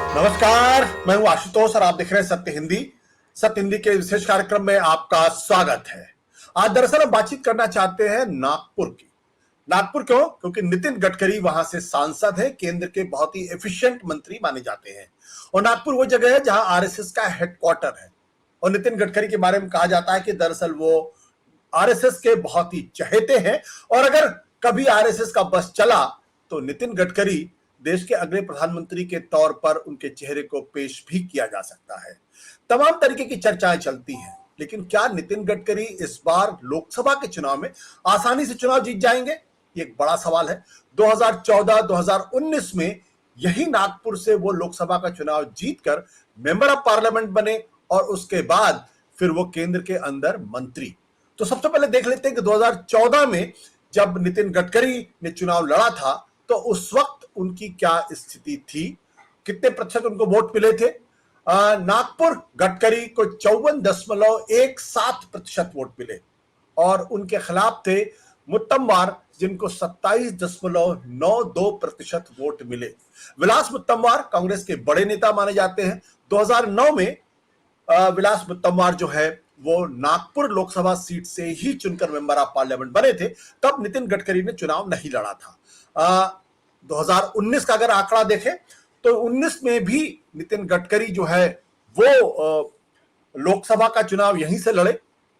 नमस्कार, मैं हूं आशुतोष और आप देख रहे हैं सत्य हिंदी। सत्य हिंदी के विशेष कार्यक्रम में आपका स्वागत है। आज दरअसल हम बातचीत करना चाहते हैं नागपुर की। नागपुर क्यों? क्योंकि नितिन गडकरी वहां से सांसद है, केंद्र के बहुत ही एफिशिएंट मंत्री माने जाते हैं। और नागपुर वो जगह है जहां आरएसएस का हेडक्वार्टर है। और नितिन गडकरी के बारे में कहा जाता है कि दरअसल वो आरएसएस के बहुत ही चहेते हैं और अगर कभी आरएसएस का बस चला तो नितिन गडकरी देश के अगले प्रधानमंत्री के तौर पर उनके चेहरे को पेश भी किया जा सकता है। तमाम तरीके की चर्चाएं चलती हैं, लेकिन क्या नितिन गडकरी इस बार लोकसभा के चुनाव में आसानी से चुनाव जीत जाएंगे? ये एक बड़ा सवाल है। 2014-2019 में यही नागपुर से वो लोकसभा का चुनाव जीतकर मेंबर ऑफ पार्लियामेंट बने और उसके बाद फिर वो केंद्र के अंदर मंत्री। तो सबसे पहले देख लेते हैं कि 2014 में जब नितिन गडकरी ने चुनाव लड़ा था तो उस वक्त उनकी क्या स्थिति थी, कितने प्रतिशत उनको वोट मिले थे। नागपुर गडकरी को 54.17% वोट मिले और उनके खिलाफ थे मुत्तमवार जिनको 27.92% वोट मिले। विलास मुत्तमवार कांग्रेस के बड़े नेता माने जाते हैं। 2009 में विलास मुत्तमवार जो है वो नागपुर लोकसभा सीट से ही चुनकर मेंबर ऑफ पार्लियामेंट बने थे। तब नितिन गडकरी ने चुनाव नहीं लड़ा था। 2019 का अगर आंकड़ा देखें तो 19 में भी नितिन गडकरी जो है वो लोकसभा का चुनाव यहीं से लड़े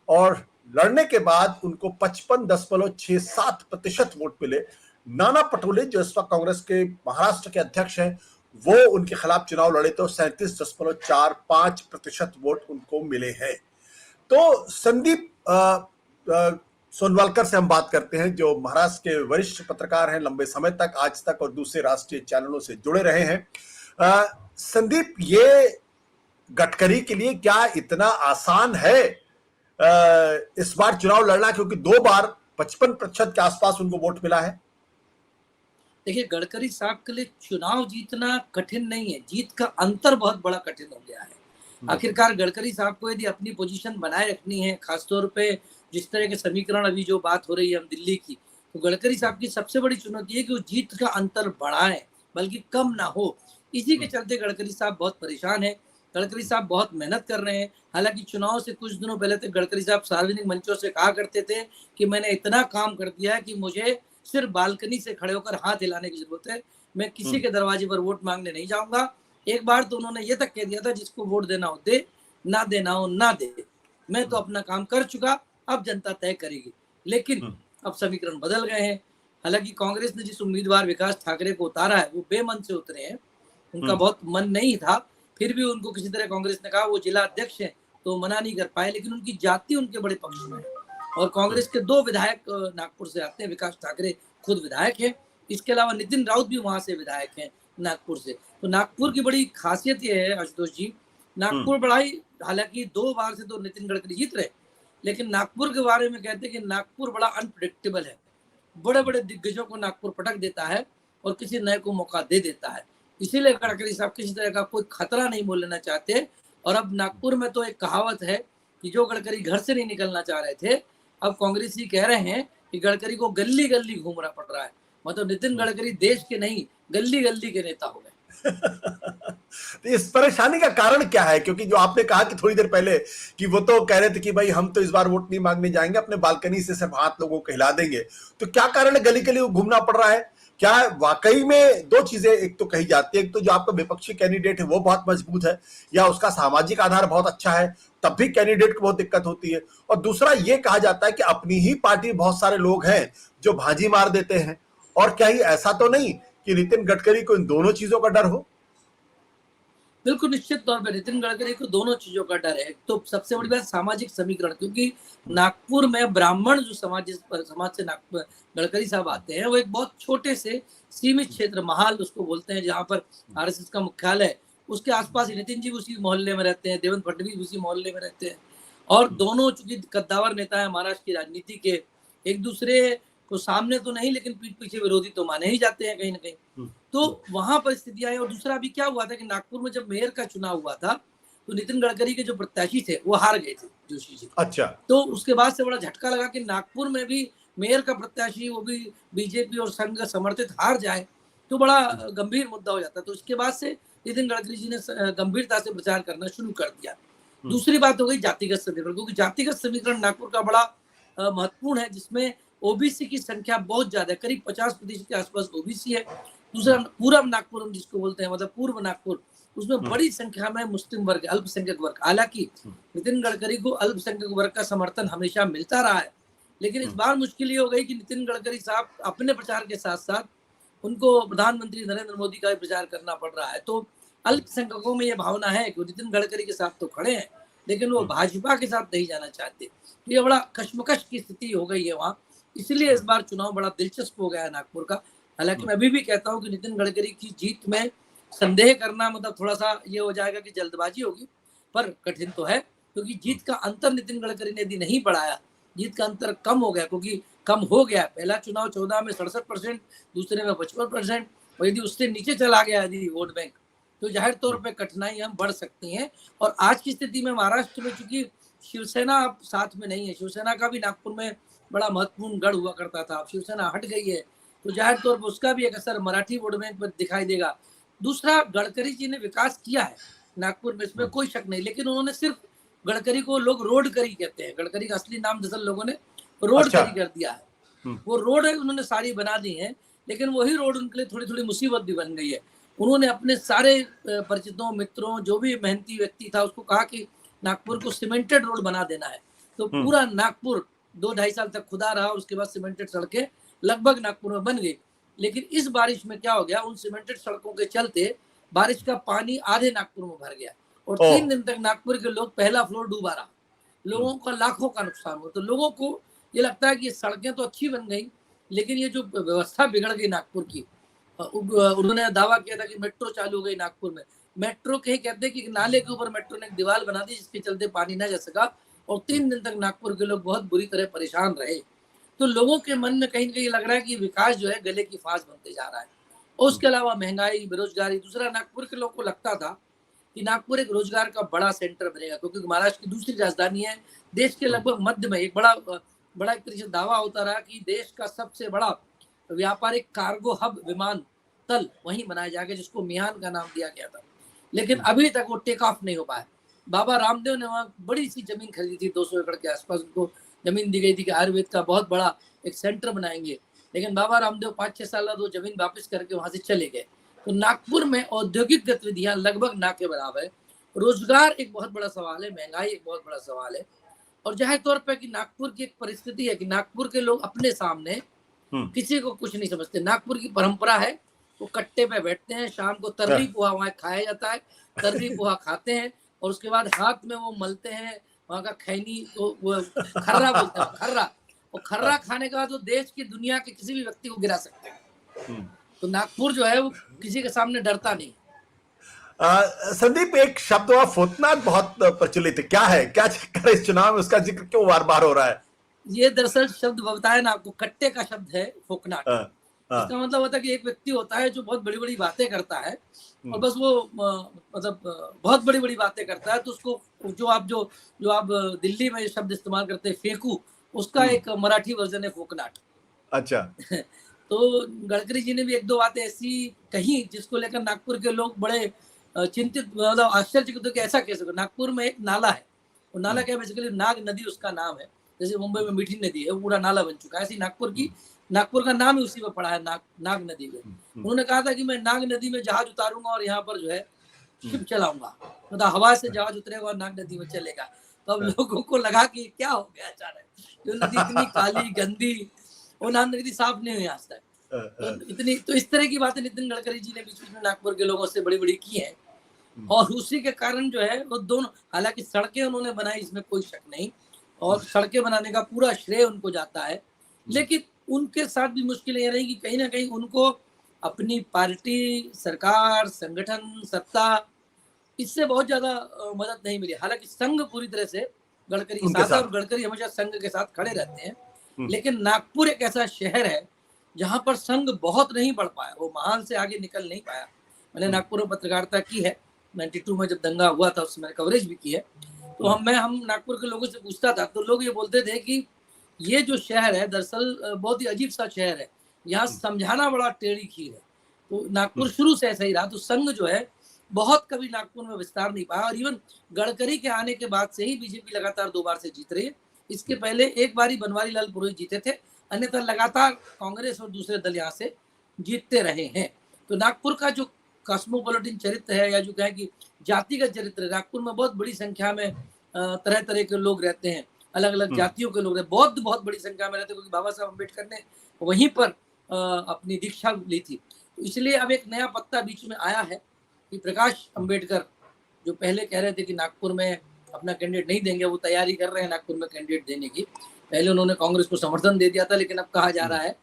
और लड़ने के बाद उनको 55.67% वोट मिले। नाना पटोले जो इस वक्त कांग्रेस के महाराष्ट्र के अध्यक्ष हैं वो उनके खिलाफ चुनाव लड़े तो 37.45% वोट उनको मिले हैं। तो संदीप सोनवालकर से हम बात करते हैं जो महाराष्ट्र के वरिष्ठ पत्रकार हैं, लंबे समय तक आज तक और दूसरे राष्ट्रीय चैनलों से जुड़े रहे हैं। संदीप, ये गडकरी के लिए क्या इतना आसान है इस बार चुनाव लड़ना, क्योंकि 2 बार 55% के आसपास उनको वोट मिला है? देखिए, गडकरी साहब के लिए चुनाव जीतना कठिन नहीं है, जीत का अंतर बहुत बड़ा कठिन हो गया है। आखिरकार गडकरी साहब को यदि अपनी पोजीशन बनाए रखनी है, खासतौर पे जिस तरह के समीकरण अभी जो बात हो रही है हम दिल्ली की, तो गडकरी साहब की सबसे बड़ी चुनौती है कि वो जीत का अंतर बढ़ाए बल्कि कम ना हो। इसी के चलते गडकरी साहब बहुत परेशान है। गडकरी साहब बहुत मेहनत कर रहे हैं। हालांकि चुनाव से कुछ दिनों पहले तक गडकरी साहब सार्वजनिक मंचों से कहा करते थे कि मैंने इतना काम कर दिया है कि मुझे सिर्फ बालकनी से खड़े होकर हाथ हिलाने की जरूरत है, मैं किसी के दरवाजे पर वोट मांगने नहीं जाऊंगा। एक बार तो उन्होंने ये तक कह दिया था जिसको वोट देना हो दे, ना देना हो ना दे, मैं तो अपना काम कर चुका, अब जनता तय करेगी। लेकिन अब समीकरण बदल गए हैं। हालांकि कांग्रेस ने जिस उम्मीदवार विकास ठाकरे को उतारा है वो बेमन से उतरे हैं, उनका बहुत मन नहीं था, फिर भी उनको किसी तरह कांग्रेस ने कहा, वो जिला अध्यक्ष है तो मना नहीं कर पाए, लेकिन उनकी जाति उनके बड़े पक्ष में है। और कांग्रेस के 2 विधायक नागपुर से आते हैं, विकास ठाकरे खुद विधायक है, इसके अलावा नितिन राउत भी वहां से विधायक हैं नागपुर से। तो नागपुर की बड़ी खासियत ये है आशुतोष जी, नागपुर बड़ा ही, हालांकि 2 बार से तो नितिन गडकरी जीत रहे, लेकिन नागपुर के बारे में कहते हैं कि नागपुर बड़ा अनप्रेडिक्टेबल है। बड़े बड़े दिग्गजों को नागपुर पटक देता है और किसी नए को मौका दे देता है। इसीलिए गडकरी साहब किसी तरह का कोई खतरा नहीं मोल लेना चाहते। और अब नागपुर में तो एक कहावत है कि जो गडकरी घर से नहीं निकलना चाह रहे थे, अब कांग्रेसी कह रहे हैं कि गडकरी को गली गली घूमना पड़ रहा है। मतलब नितिन गडकरी देश के नहीं, गली गली के नेता हो गए। तो इस परेशानी का कारण क्या है? क्योंकि जो आपने कहा कि थोड़ी देर पहले कि वो तो कह रहे थे कि भाई हम तो इस बार वोट नहीं मांगने जाएंगे, अपने बालकनी से सिर्फ हाथ लोगों को हिला देंगे, तो क्या कारण है गली गली घूमना पड़ रहा है? क्या वाकई में 2 चीजें एक तो कही जाती है, एक तो जो आपका विपक्षी कैंडिडेट है वो बहुत मजबूत है या उसका सामाजिक आधार बहुत अच्छा है, तब भी कैंडिडेट को बहुत दिक्कत होती है, और दूसरा ये कहा जाता है कि अपनी ही पार्टी बहुत सारे लोग हैं जो भाजी मार देते हैं। और क्या ही ऐसा तो नहीं कि नितिन गडकरी को इन दोनों चीजों का डर हो? बिल्कुल निश्चित तौर पर नितिन गडकरी को दोनों चीजों का डर है। तो सबसे बड़ी बात सामाजिक समीकरण, क्योंकि नागपुर में ब्राह्मण जो समाज से गडकरी साहब आते हैं, वो एक बहुत छोटे से सीमित क्षेत्र, महाल उसको बोलते हैं, जहाँ पर आरएसएस का मुख्यालय है, उसके आसपास नितिन जी उसी मोहल्ले में रहते हैं, देवेंद्र फडणवीस उसी मोहल्ले में रहते हैं। और दोनों चूंकि कद्दावर नेता है महाराष्ट्र की राजनीति के, एक दूसरे को सामने तो नहीं लेकिन पीठ पीछे विरोधी तो माने ही जाते हैं कहीं ना कहीं। तो वहां परिस्थितियां है। और दूसरा अभी क्या हुआ था कि नागपुर में जब मेयर का चुनाव हुआ था तो नितिन गडकरी के जो प्रत्याशी थे वो हार गए थे, जोशी जी। अच्छा। तो उसके बाद से बड़ा झटका लगा कि नागपुर में भी मेयर का प्रत्याशी वो भी बीजेपी और संघ समर्थित हार जाए। तो बड़ा गंभीर मुद्दा हो जाता है। तो इसके बाद से नितिन गडकरी जी ने गंभीरता से प्रचार करना शुरू कर दिया। दूसरी बात हो गई जातिगत समीकरण, क्योंकि जातिगत समीकरण नागपुर का बड़ा महत्वपूर्ण है, जिसमें ओबीसी की संख्या बहुत ज्यादा है, करीब 50% के आसपास ओबीसी है। दूसरा पूर्व नागपुर हम जिसको बोलते हैं, मतलब पूर्व नागपुर, उसमें बड़ी संख्या में मुस्लिम वर्ग, अल्पसंख्यक वर्ग। हालांकि नितिन गडकरी को अल्पसंख्यक वर्ग का समर्थन हमेशा मिलता रहा है, लेकिन इस बार मुश्किल ये हो गई कि नितिन गडकरी साहब अपने प्रचार के साथ साथ उनको प्रधानमंत्री नरेंद्र मोदी का भी प्रचार करना पड़ रहा है। तो अल्पसंख्यकों में ये भावना है कि नितिन गडकरी के साथ तो खड़े हैं, लेकिन वो भाजपा के साथ नहीं जाना चाहते। तो ये बड़ा कश्मकश की स्थिति हो गई है वहाँ, इसलिए इस बार चुनाव बड़ा दिलचस्प हो गया है नागपुर का। हालांकि मैं अभी भी कहता हूँ कि नितिन गडकरी की जीत में संदेह करना मतलब थोड़ा सा ये हो जाएगा कि जल्दबाजी होगी, पर कठिन तो है, क्योंकि जीत का अंतर नितिन गडकरी ने यदि नहीं बढ़ाया, जीत का अंतर कम हो गया, क्योंकि कम हो गया। पहला चुनाव 14 में 67%, दूसरे में 55%, और यदि उससे नीचे चला गया यदि वोट बैंक, तो जाहिर तौर पे कठिनाई हम बढ़ सकती हैं। और आज की स्थिति में महाराष्ट्र में चूंकि शिवसेना अब साथ में नहीं है, शिवसेना का भी नागपुर में बड़ा महत्वपूर्ण गढ़ हुआ करता था, अब शिवसेना हट गई है, तो जाहिर तौर पर उसका भी एक असर मराठी वोट बैंक पर दिखाई देगा। दूसरा, गडकरी जी ने विकास किया है नागपुर में, इसमें कोई शक नहीं, लेकिन उन्होंने सिर्फ, गडकरी को लोग रोड करी कहते हैं, गडकरी का असली नाम दरअसल लोगों ने रोड करी कर दिया है। वो रोड है उन्होंने सारी बना दी है, लेकिन वही रोड उनके लिए थोड़ी थोड़ी मुसीबत भी बन गई है। उन्होंने अपने सारे परिचितों, मित्रों, जो भी मेहनती व्यक्ति था, उसको कहा कि नागपुर को सीमेंटेड रोड बना देना है। तो पूरा नागपुर 2-2.5 साल तक खुदा रहा, उसके बाद सीमेंटेड सड़कें लगभग नागपुर में बन गई। लेकिन इस बारिश में क्या हो गया, उन सीमेंटेड सड़कों के चलते बारिश का पानी आधे नागपुर में भर गया, और 3 दिन तक नागपुर के लोग, पहला फ्लोर डूबा रहा, लोगों का लाखों का नुकसान हुआ। तो लोगों को ये लगता है कि ये सड़कें तो अच्छी बन गई, लेकिन ये जो व्यवस्था बिगड़ गई नागपुर की, उन्होंने दावा किया था कि मेट्रो चालू हो गई नागपुर में। मेट्रो के कहते हैं कि नाले के ऊपर मेट्रो ने एक दीवार बना दी, जिसके चलते पानी न जा सका, और 3 दिन तक नागपुर के लोग बहुत बुरी तरह परेशान रहे। तो लोगों के मन में कहीं ना कहीं लग रहा है कि विकास जो है गले की फांस बनते जा रहा है। और उसके अलावा महंगाई, बेरोजगारी। दूसरा, नागपुर के लोगों को लगता था कि नागपुर एक रोजगार का बड़ा सेंटर बनेगा, क्योंकि महाराष्ट्र की दूसरी राजधानी है, देश के लगभग मध्य में। एक बड़ा एक तरीके से दावा होता रहा कि देश का सबसे बड़ा व्यापारिक कार्गो हब, विमान तल वहीं बनाया जाएगा, जिसको मिहान का नाम दिया गया था। लेकिन अभी तक वो टेक ऑफ नहीं हो पाया। बाबा रामदेव ने वहाँ बड़ी सी जमीन खरीदी थी, 200 एकड़ के आसपास उनको जमीन दी गई थी कि आयुर्वेद का बहुत बड़ा एक सेंटर बनाएंगे, लेकिन बाबा रामदेव 5-6 साल बाद वो जमीन वापस करके वहां से चले गए। तो नागपुर में औद्योगिक गतिविधियां लगभग ना के बराबर है। रोजगार एक बहुत बड़ा सवाल है, महंगाई एक बहुत बड़ा सवाल है, और जाहिर तौर पर कि नागपुर की एक परिस्थिति है कि नागपुर के लोग अपने सामने किसी को कुछ नहीं समझते। नागपुर की परंपरा है, वो कट्टे पे बैठते हैं, शाम को तर्री पोहा वहाँ खाया जाता है, तर्री पोहा खाते हैं, और उसके बाद हाथ में वो मलते हैं वहाँ का खैनी, तो वो खर्रा बोलते हैं, खर्रा। और खर्रा खाने के बाद वो देश की, दुनिया के किसी भी व्यक्ति को गिरा सकते हैं। तो नागपुर जो है वो किसी के सामने डरता नहीं। संदीप, एक शब्द हुआ फोतनाथ, बहुत प्रचलित है, क्या है, क्या चक्कर इस चुनाव में, उसका जिक्र क्यों बार बार हो रहा है? ये दरअसल शब्द बताया ना आपको, कट्टे का शब्द है फोकनाट। इसका मतलब होता है कि एक व्यक्ति होता है जो बहुत बड़ी बड़ी बातें करता है, और बस वो मतलब बहुत बड़ी बड़ी बातें करता है, तो उसको जो आप दिल्ली में शब्द इस्तेमाल करते हैं फेंकू, उसका एक मराठी वर्जन है फोकनाट। अच्छा। तो गडकरी जी ने भी 1-2 बातें ऐसी कही जिसको लेकर नागपुर के लोग बड़े चिंतित, मतलब आश्चर्यचकित हो कि ऐसा कैसे। नागपुर में एक नाला है, वो नाला क्या, बेसिकली नाग नदी उसका नाम है, जैसे मुंबई में मीठी नदी है, वो पूरा नाला बन चुका है, ऐसी नागपुर का नाम ही उसी में पड़ा है, नाग नदी में। उन्होंने कहा था कि मैं नाग नदी में जहाज उतारूंगा और यहाँ पर जो है शिप चलाऊंगा, मतलब हवा से जहाज उतरेगा और नाग नदी में चलेगा। तो अब लोगों को लगा कि क्या हो गया अचानक, जो नदी इतनी काली गंदी, वो नाग नदी साफ नहीं हुई आज तक। तो इस तरह की बातें नितिन गडकरी जी ने बीच बीच में नागपुर के लोगों से बड़ी बड़ी की है, और उसी के कारण जो है वो दोनों, हालांकि सड़कें उन्होंने बनाई, इसमें कोई शक नहीं, और सड़कें बनाने का पूरा श्रेय उनको जाता है, लेकिन उनके साथ भी मुश्किल ये रही कि कहीं ना कहीं उनको अपनी पार्टी, सरकार, संगठन, सत्ता, इससे बहुत ज्यादा मदद नहीं मिली। हालांकि संघ पूरी तरह से गडकरी के साथ, और गडकरी हमेशा संघ के साथ खड़े रहते हैं, लेकिन नागपुर एक ऐसा शहर है जहां पर संघ बहुत नहीं बढ़ पाया, वो महान से आगे निकल नहीं पाया। मैंने नागपुर में पत्रकारिता की है, 92 में जब दंगा हुआ था उसमें कवरेज भी की है। तो हम नागपुर के लोगों से पूछता था, तो लोग ये बोलते थे कि ये जो शहर है दरअसल बहुत ही अजीब सा शहर है, यहाँ समझाना बड़ा टेढ़ी खीर है। तो नागपुर शुरू से ऐसा ही रहा। तो संघ जो है बहुत कभी नागपुर में विस्तार नहीं पाया, और इवन गडकरी के आने के बाद से ही बीजेपी लगातार 2 बार से जीत रही है। इसके पहले एक बार ही बनवारी लाल पुरोहित जीते थे, अन्यथा लगातार कांग्रेस और दूसरे दल यहाँ से जीतते रहे हैं। तो नागपुर का जो कॉस्मोपॉलिटन चरित्र है, या जो कहें कि जातिगत चरित्र है, नागपुर में बहुत बड़ी संख्या में तरह तरह के लोग रहते हैं, अलग अलग जातियों के लोग रहते हैं। बौद्ध बहुत बड़ी संख्या में रहते हैं, क्योंकि बाबा साहब अम्बेडकर ने वहीं पर अपनी दीक्षा ली थी। तो इसलिए अब एक नया पत्ता बीच में आया है कि प्रकाश अम्बेडकर जो पहले कह रहे थे कि नागपुर में अपना कैंडिडेट नहीं देंगे, वो तैयारी कर रहे हैं नागपुर में कैंडिडेट देने की। पहले उन्होंने कांग्रेस को समर्थन दे दिया था, लेकिन अब कहा जा रहा है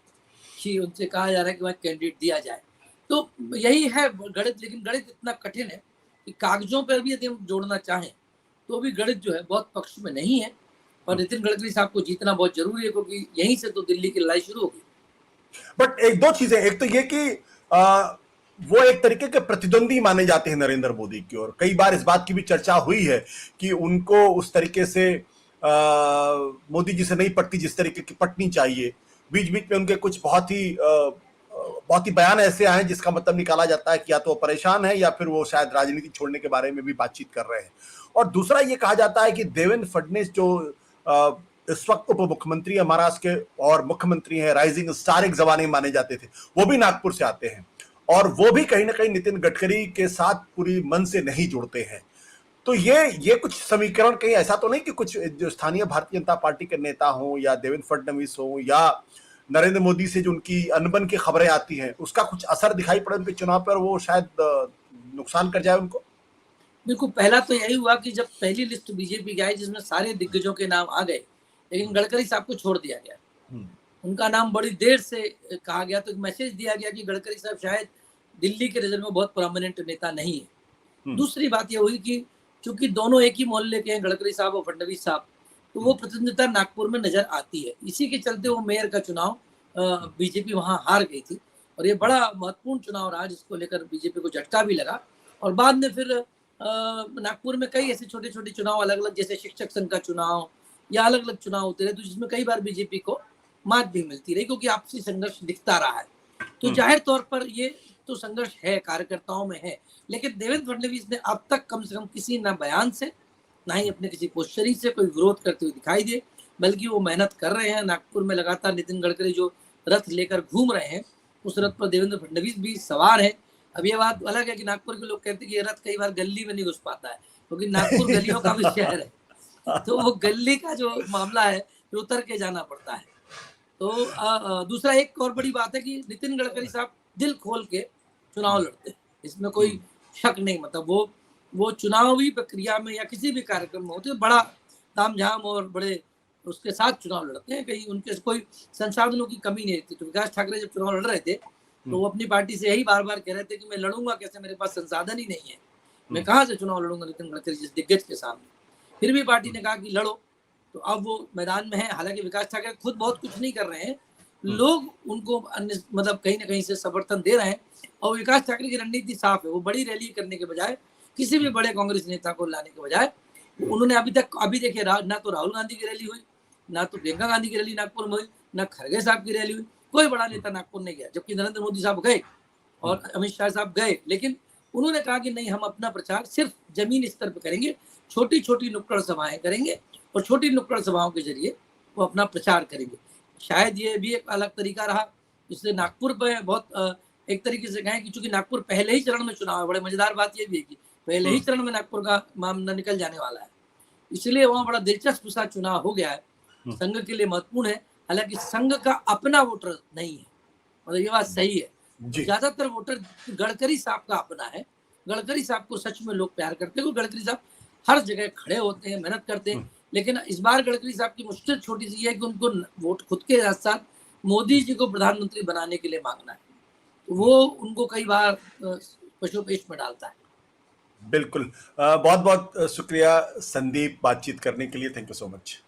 कि उनसे कहा जा रहा है कि वहाँ कैंडिडेट दिया जाए। तो यही है गणित। लेकिन गणित इतना कठिन है कि कागजों पर भी यदि हम जोड़ना चाहें तो भी गणित जो है बहुत पक्ष में नहीं है। और नितिन गडकरी साहब को जीतना बहुत जरूरी है, क्योंकि यहीं से तो दिल्ली की लड़ाई शुरू होगी। बट एक दो चीजें, एक तो ये कि वो एक तरीके के प्रतिद्वंदी माने जाते हैं नरेंद्र मोदी की ओर। कई बार इस बात की भी चर्चा हुई है कि उनको उस तरीके से मोदी जी से नहीं पटती जिस तरीके की पटनी चाहिए। बीच बीच में उनके कुछ बहुत ही बयान ऐसे आए जिसका मतलब निकाला जाता है कि या तो वो परेशान है या फिर वो शायद राजनीति छोड़ने के बारे में भी बातचीत कर रहे हैं। और दूसरा ये कहा जाता है कि देवेंद्र फडणवीस जो इस वक्त उप मुख्यमंत्री है महाराष्ट्र के और मुख्यमंत्री हैं, राइजिंग स्टार एक जमाने में माने जाते थे, वो भी नागपुर से आते हैं और वो भी कहीं ना कहीं नितिन गडकरी के साथ पूरी मन से नहीं जुड़ते हैं। तो ये कुछ समीकरण कहीं ऐसा तो नहीं कि कुछ जो स्थानीय भारतीय जनता पार्टी के नेता हों या देवेंद्र फडणवीस हो या नरेंद्र मोदी से जो उनकी अनबन की खबरें आती हैं, उसका कुछ असर दिखाई पड़े उनके चुनाव पर, वो शायद नुकसान कर जाए उनको? देखो, पहला तो यही हुआ कि जब पहली लिस्ट बीजेपी की आई जिसमें सारे दिग्गजों के नाम आ गए, लेकिन गडकरी साहब को छोड़ दिया गया। उनका नाम बड़ी देर से कहा गया, तो एक मैसेज दिया गया कि गडकरी साहब शायद दिल्ली के रिजल्ट में बहुत प्रोमिनेंट नेता नहीं है। दूसरी बात यह हुई कि चूंकि दोनों एक ही मोहल्ले के हैं, गडकरी साहब और फडणवीस साहब, तो वो प्रतिनिधिता नागपुर में नजर आती है। इसी के चलते वो मेयर का चुनाव बीजेपी वहां हार गई थी, और ये बड़ा महत्वपूर्ण चुनाव रहा जिसको लेकर बीजेपी को झटका भी लगा। और बाद में फिर नागपुर में कई ऐसे छोटे छोटे चुनाव अलग अलग, जैसे शिक्षक संघ का चुनाव या अलग अलग चुनाव होते रहे, तो जिसमें कई बार बीजेपी को मात भी मिलती रही, क्योंकि आपसी संघर्ष दिखता रहा है। तो जाहिर तौर पर ये तो संघर्ष है, कार्यकर्ताओं में है। लेकिन देवेंद्र फडणवीस ने अब तक कम से कम किसी ना बयान से, ना ही अपने किसी पोस्टरी से कोई विरोध करते हुए दिखाई दे, बल्कि वो मेहनत कर रहे हैं। नागपुर में लगातार नितिन गडकरी जो रथ लेकर घूम रहे हैं, उस रथ पर देवेंद्र फडणवीस भी सवार है। अब ये बात अलग है कि नागपुर के लोग कहते हैं कि ये रथ कई बार गली में नहीं घुस पाता है, क्योंकि नागपुर गलियों का भी शहर है, तो वो गली का जो मामला है वो उतर के जाना पड़ता है। तो दूसरा एक और बड़ी बात है कि नितिन गडकरी साहब दिल खोल के चुनाव लड़ते हैं, इसमें कोई शक नहीं। मतलब वो चुनावी प्रक्रिया में या किसी भी कार्यक्रम में होते हैं, बड़ा तामझाम और बड़े उसके साथ चुनाव लड़ते हैं। कहीं उनके कोई संसाधनों की कमी नहीं रहती। तो विकास ठाकरे जब चुनाव लड़ रहे थे तो वो अपनी पार्टी से यही बार बार कह रहे थे कि मैं लड़ूंगा कैसे, मेरे पास संसाधन ही नहीं है, मैं कहाँ से चुनाव लड़ूंगा नितिन गडकरी जिस दिग्गज के सामने। फिर भी पार्टी ने कहा कि लड़ो, तो अब वो मैदान में है। हालांकि विकास ठाकरे खुद बहुत कुछ नहीं कर रहे हैं, लोग उनको अन्य मतलब कहीं ना कहीं से समर्थन दे रहे हैं। और विकास ठाकरे की रणनीति साफ है, वो बड़ी रैली करने के बजाय, किसी भी बड़े कांग्रेस नेता को लाने के बजाय, उन्होंने अभी देखिए ना तो राहुल गांधी की रैली हुई, ना तो प्रियंका गांधी की रैली नागपुर में हुई, ना खड़गे साहब की रैली हुई, कोई बड़ा नेता नागपुर नहीं गया। जबकि नरेंद्र मोदी साहब गए और अमित शाह साहब गए, लेकिन उन्होंने कहा कि नहीं, हम अपना प्रचार सिर्फ जमीन स्तर पर करेंगे, छोटी छोटी नुक्कड़ सभाएं करेंगे और छोटी नुक्कड़ सभाओं के जरिए वो अपना प्रचार करेंगे। शायद ये भी एक अलग तरीका रहा, इसलिए नागपुर पर बहुत एक तरीके से कहें कि चूंकि नागपुर पहले ही चरण में चुनाव है, बड़े मजेदार बात ये भी है कि पहले ही चरण में नागपुर का मामला निकल जाने वाला है, इसलिए वहाँ बड़ा दिलचस्प सा चुनाव हो गया है। संघ के लिए महत्वपूर्ण है। हालांकि संघ का अपना वोटर नहीं है, मतलब ये बात सही है। ज्यादातर वोटर गडकरी साहब का अपना है। गडकरी साहब को सच में लोग प्यार करते हैं, गडकरी साहब हर जगह खड़े होते हैं, मेहनत करते हैं। लेकिन इस बार गडकरी साहब की मुश्किल छोटी सी है कि उनको वोट खुद के साथ साथ मोदी जी को प्रधानमंत्री बनाने के लिए मांगना है, तो वो उनको कई बार पशुपेश में डालता है। बिल्कुल। बहुत बहुत शुक्रिया संदीप बातचीत करने के लिए। Thank you so much.